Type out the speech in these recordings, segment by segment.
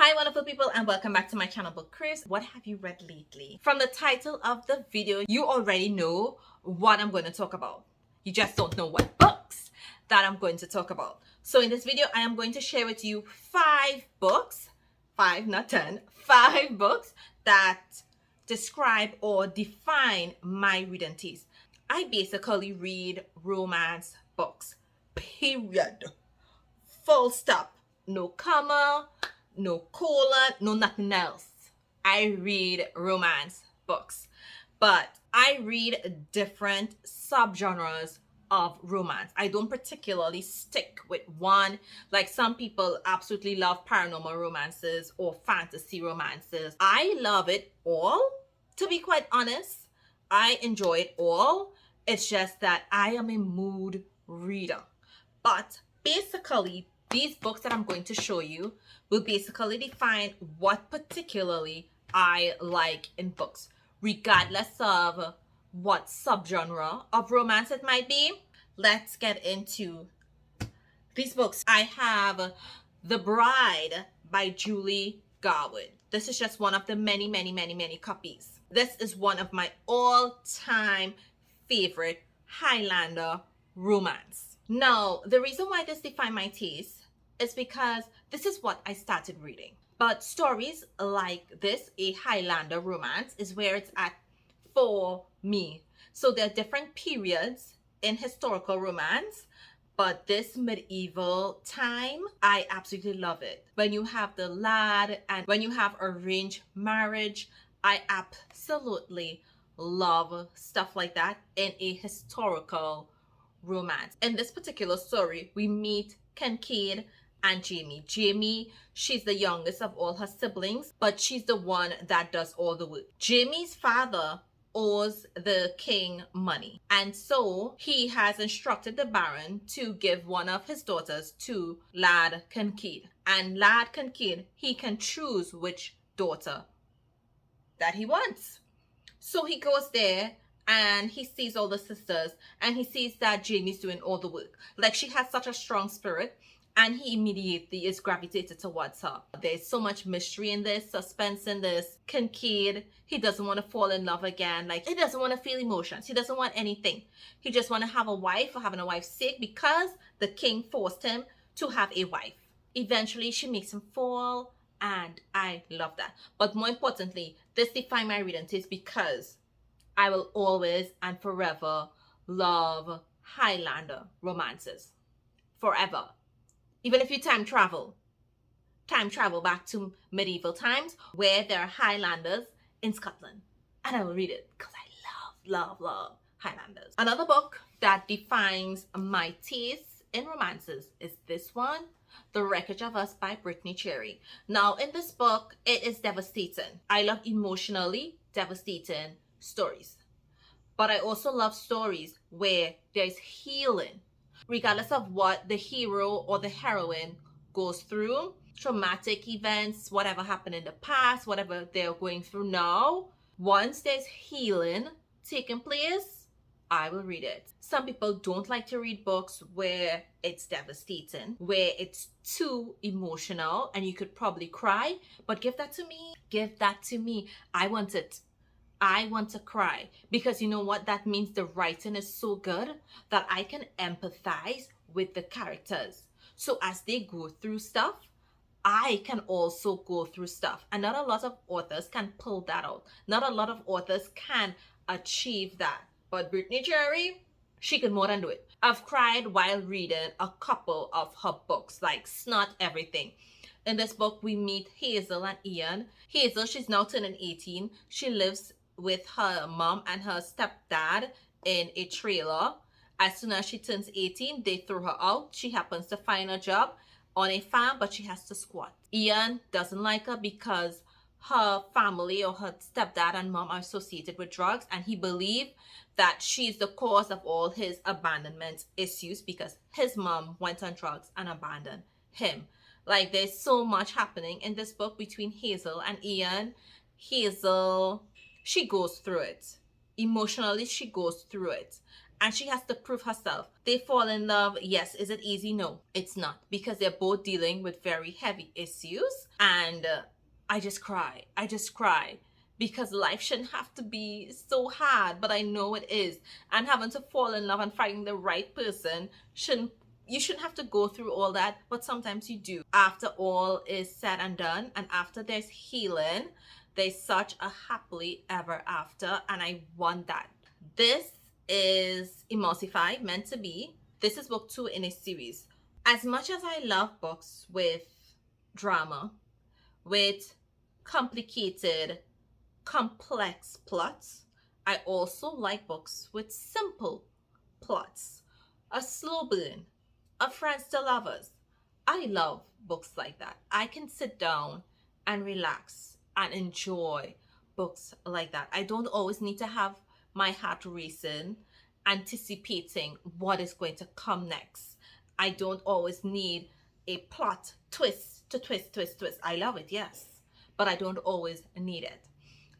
Hi wonderful people and welcome back to my channel Book Cruise. What have you read lately? From the title of the video, you already know what I'm going to talk about. You just don't know what books that I'm going to talk about. So in this video, I am going to share with you 5 books, 5 not 10, 5 books that describe or define my reading taste. I basically read romance books, period. Full stop. No comma, no colon, no nothing else. I read romance books, but I read different subgenres of romance. I don't particularly stick with one. Like some people absolutely love paranormal romances or fantasy romances. I love it all, to be quite honest. I enjoy it all. It's just that I am a mood reader. But basically, these books that I'm going to show you will basically define what particularly I like in books, regardless of what subgenre of romance it might be. Let's get into these books. I have The Bride by Julie Garwood. This is just one of the many copies. This is one of my all-time favorite Highlander romance. Now, the reason why this defined my taste is because this is what I started reading. But stories like this, a Highlander romance, is where it's at for me. So there are different periods in historical romance, but this medieval time, I absolutely love it. When you have the lad and when you have arranged marriage, I absolutely love stuff like that in a historical romance. In this particular story, we meet Kincaid and Jamie. Jamie, she's the youngest of all her siblings, but she's the one that does all the work. Jamie's father owes the king money, and so he has instructed the baron to give one of his daughters to lad Kincaid. And lad Kincaid, he can choose which daughter that he wants. So he goes there and he sees all the sisters and he sees that Jamie's doing all the work. Like, she has such a strong spirit, and he immediately is gravitated towards her. There's so much mystery in this, suspense in this. Kincaid, he doesn't want to fall in love again. Like, he doesn't want to feel emotions. He doesn't want anything. He just want to have a wife for having a wife's sake because the king forced him to have a wife. Eventually, she makes him fall, and I love that. But more importantly, this defined my reading taste because I will always and forever love Highlander romances. Forever. Even if you time travel back to medieval times where there are Highlanders in Scotland. And I will read it because I love Highlanders. Another book that defines my taste in romances is this one, The Wreckage of Us by Brittainy. Now, in this book, it is devastating. I love emotionally devastating stories. But I also love stories where there's healing. Regardless of what the hero or the heroine goes through, traumatic events, whatever happened in the past, whatever they're going through now, once there's healing taking place, I will read it. Some people don't like to read books where it's devastating, where it's too emotional and you could probably cry, but give that to me. Give that to me. I want it. I want to cry, because you know what? That means the writing is so good that I can empathize with the characters. So as they go through stuff, I can also go through stuff. And not a lot of authors can pull that out. Not a lot of authors can achieve that. But Brittainy, she can more than do it. I've cried while reading a couple of her books, like Snot Everything. In this book, we meet Hazel and Ian. Hazel, she's now turning 18. She lives with her mom and her stepdad in a trailer. As soon as she turns 18, they throw her out. She happens to find a job on a farm, but she has to squat. Ian doesn't like her because her family or her stepdad and mom are associated with drugs, and he believes that she's the cause of all his abandonment issues because his mom went on drugs and abandoned him. Like, there's so much happening in this book between Hazel and Ian. Hazel, she goes through it. Emotionally, she goes through it. and she has to prove herself. They fall in love. Yes. Is it easy? No, it's not, because they're both dealing with very heavy issues. And I just cry. I just cry because life shouldn't have to be so hard, but I know it is. And having to fall in love and finding the right person you shouldn't have to go through all that, but sometimes you do. After all is said and done, and after there's healing, there's such a happily ever after, and I want that. This is Emulsify, meant to be. This is book 2 in a series. As much as I love books with drama, with complicated, complex plots, I also like books with simple plots. A slow burn, a friends to lovers. I love books like that. I can sit down and relax and enjoy books like that. I don't always need to have my heart racing, anticipating what is going to come next. I don't always need a plot twist to twist. I love it, yes, but I don't always need it.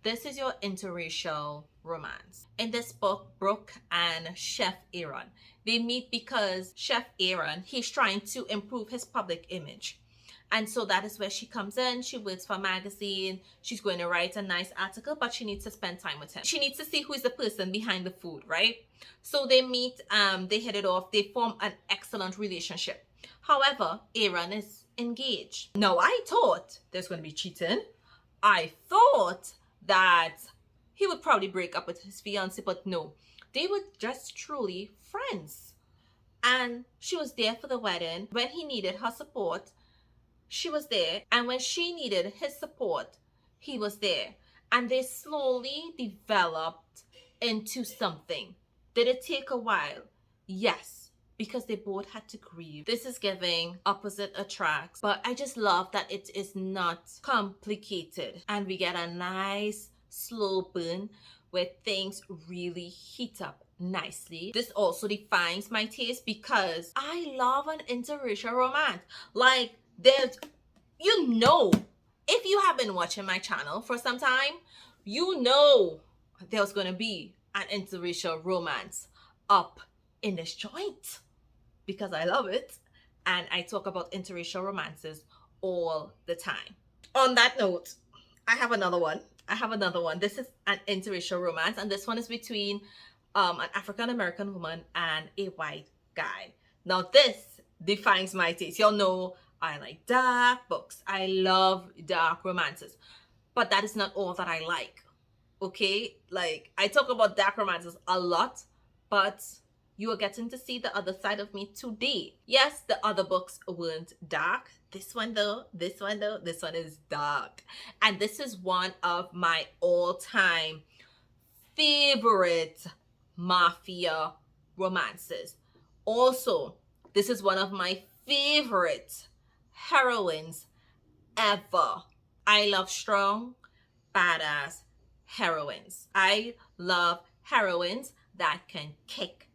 This is your interracial romance. In this book, Brooke and Chef Aaron, they meet because Chef Aaron, he's trying to improve his public image. And so that is where she comes in. She works for a magazine. She's going to write a nice article, but she needs to spend time with him. She needs to see who is the person behind the food, right? So they meet, they hit it off. They form an excellent relationship. However, Aaron is engaged. Now, I thought there's going to be cheating. I thought that he would probably break up with his fiance, but no, they were just truly friends. And she was there for the wedding. When he needed her support, she was there. And when she needed his support, he was there. And they slowly developed into something. Did it take a while? Yes, because they both had to grieve. This is giving opposite attracts, but I just love that it is not complicated, and we get a nice slow burn where things really heat up nicely. This also defines my taste because I love an interracial romance. Like, there's, you know, if you have been watching my channel for some time, you know there's gonna be an interracial romance up in this joint, because I love it and I talk about interracial romances all the time. On that note, I have another one. This is an interracial romance, and this one is between an African American woman and a white guy. Now this defines my taste. Y'all know I like dark books. I love dark romances, but that is not all that I like. Okay, like, I talk about dark romances a lot, but you are getting to see the other side of me today. Yes, the other books weren't dark. This one is dark. And this is one of my all-time favorite mafia romances. Also, this is one of my favorite heroines ever. I love strong, badass heroines. I love heroines that can kick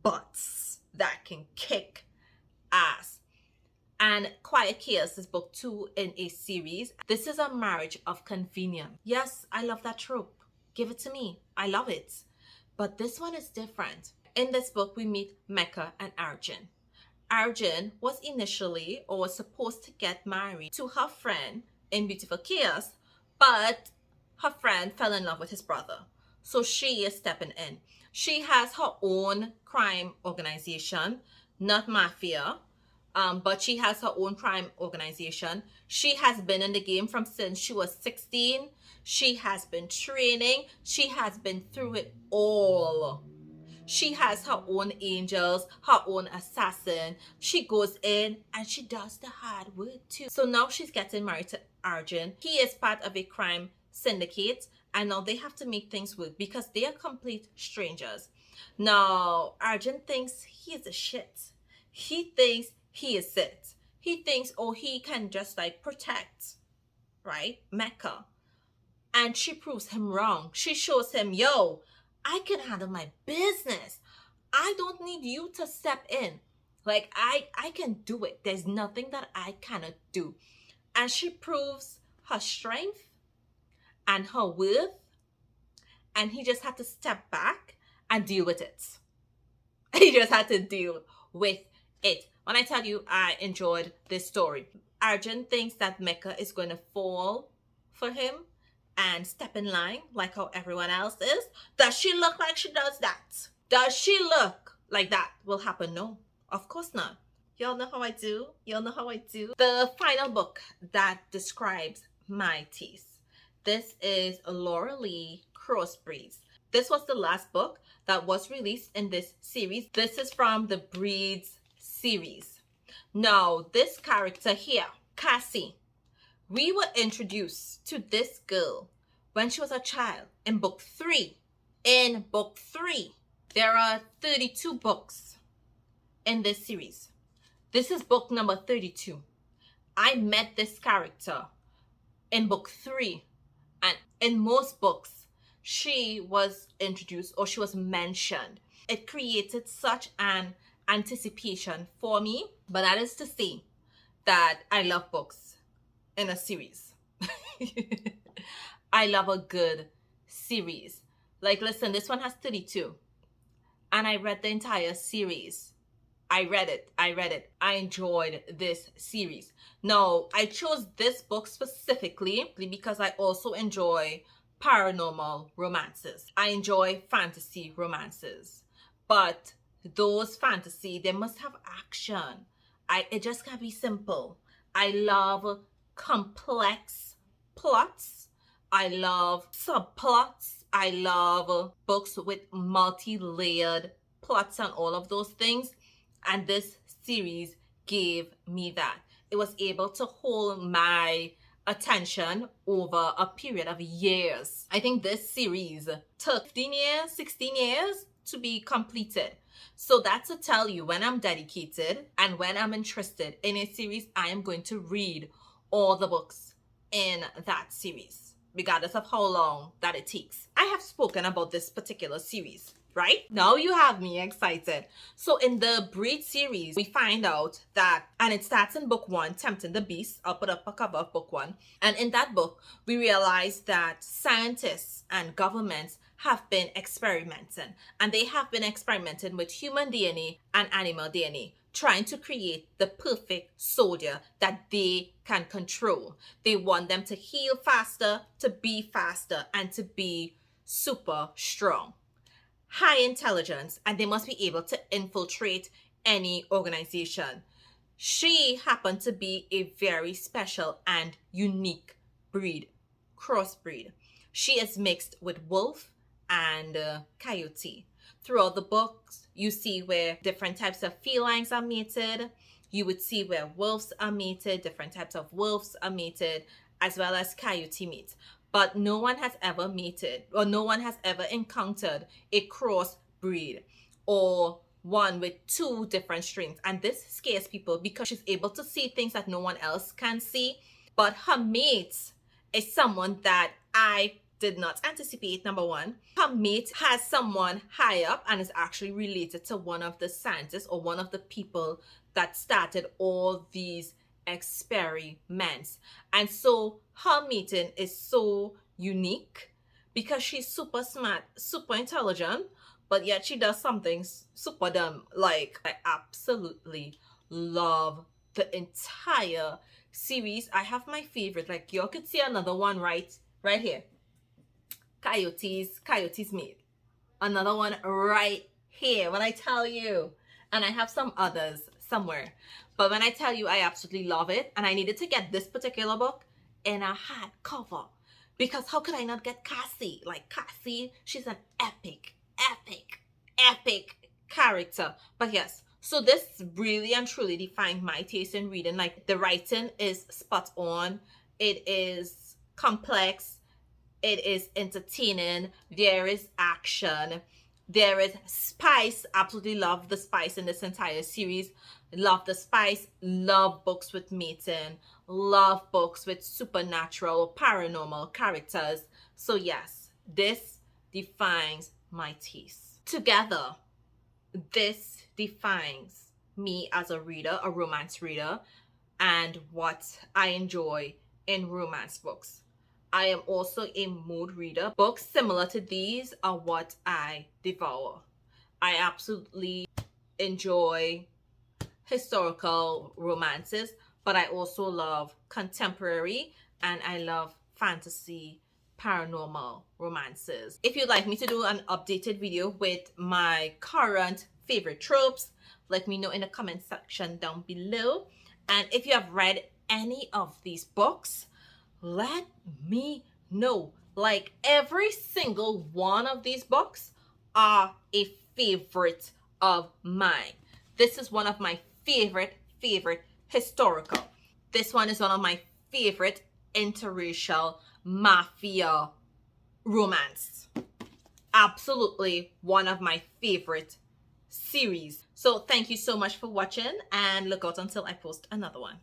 butts, that can kick ass. And Quiet Chaos is book 2 in a series. This is a marriage of convenience. Yes, I love that trope. Give it to me. I love it. But this one is different. In this book, we meet Mecca and Arjun. Arjun was initially, or was supposed to get married to her friend in Beautiful Chaos, but her friend fell in love with his brother. So she is stepping in. She has her own crime organization, not mafia, but she has her own crime organization. She has been in the game from since she was 16. She has been training. She has been through it all. She has her own angels, her own assassin. She goes in and she does the hard work too. So now she's getting married to Arjun. He is part of a crime syndicate, and now they have to make things work because they are complete strangers. Now, Arjun thinks he is a shit. He thinks he is it. He thinks, oh, he can just like protect, right, Mecca. And she proves him wrong. She shows him, yo, I can handle my business. I don't need you to step in. Like, I can do it. There's nothing that I cannot do. And she proves her strength and her worth, and he just had to step back and deal with it. He just had to deal with it. When I tell you I enjoyed this story, Arjun thinks that Mecca is going to fall for him and step in line like how everyone else is. Does she look like she does that? Does she look like that will happen? No, of course not. Y'all know how I do. Y'all know how I do. The final book that describes my taste. This is Lora Leigh, Crossbreeds. This was the last book that was released in this series. This is from the Breeds series. Now, this character here, Cassie, we were introduced to this girl when she was a child in book 3. In book 3, there are 32 books in this series. This is book number 32. I met this character in book 3, and in most books, she was introduced or she was mentioned. It created such an anticipation for me, but that is to say that I love books in a series. I love a good series. Like, listen, this one has 32, and I read the entire series. I read it. I enjoyed this series. Now, I chose this book specifically because I also enjoy paranormal romances. I enjoy fantasy romances. But those fantasy, they must have action. It just can't be simple. I love complex plots. I love subplots. I love books with multi-layered plots and all of those things. And this series gave me that. It was able to hold my attention over a period of years. I think this series took 15 years, 16 years to be completed. So that's to tell you, when I'm dedicated and when I'm interested in a series, I am going to read all the books in that series, regardless of how long that it takes. I have spoken about this particular series, right? Now you have me excited. So in the Breed series, we find out that, and it starts in book 1, Tempting the Beast. I'll put up a cover of book 1. And in that book, we realize that scientists and governments have been experimenting. And they have been experimenting with human DNA and animal DNA, trying to create the perfect soldier that they can control. They want them to heal faster, to be faster, and to be super strong. High intelligence, and they must be able to infiltrate any organization. She happened to be a very special and unique breed, crossbreed. She is mixed with wolf and coyote. Throughout the books, you see where different types of felines are mated. You would see where wolves are mated, different types of wolves are mated, as well as coyote mates. But no one has ever mated, or no one has ever encountered a crossbreed or one with 2 different strains. And this scares people because she's able to see things that no one else can see. But her mate is someone that I did not anticipate, number 1. Her mate has someone high up and is actually related to one of the scientists or one of the people that started all these experiments. And so her meeting is so unique because she's super smart, super intelligent, but yet she does something super dumb. Like, I absolutely love the entire series. I have my favorite. Like, you could see another one right here. Coyote's mate. Another one right here. When I tell you, and I have some others somewhere, but when I tell you, I absolutely love it. And I needed to get this particular book in a hardcover because how could I not get Cassie? Like, Cassie, she's an epic character. But yes, so this really and truly defined my taste in reading. Like, the writing is spot on. It is complex. It is entertaining. There is action. There is spice. Absolutely love the spice in this entire series. Love the spice. Love books with mating. Love books with supernatural, paranormal characters. So yes, this defines my taste. Together, this defines me as a reader, a romance reader, and what I enjoy in romance books. I am also a mood reader. Books similar to these are what I devour. I absolutely enjoy historical romances, but I also love contemporary and I love fantasy paranormal romances. If you'd like me to do an updated video with my current favorite tropes, let me know in the comment section down below. And if you have read any of these books, let me know. Like, every single one of these books are a favorite of mine. This is one of my favorite historical. This one is one of my favorite interracial mafia romance. Absolutely one of my favorite series. So thank you so much for watching, and look out until I post another one.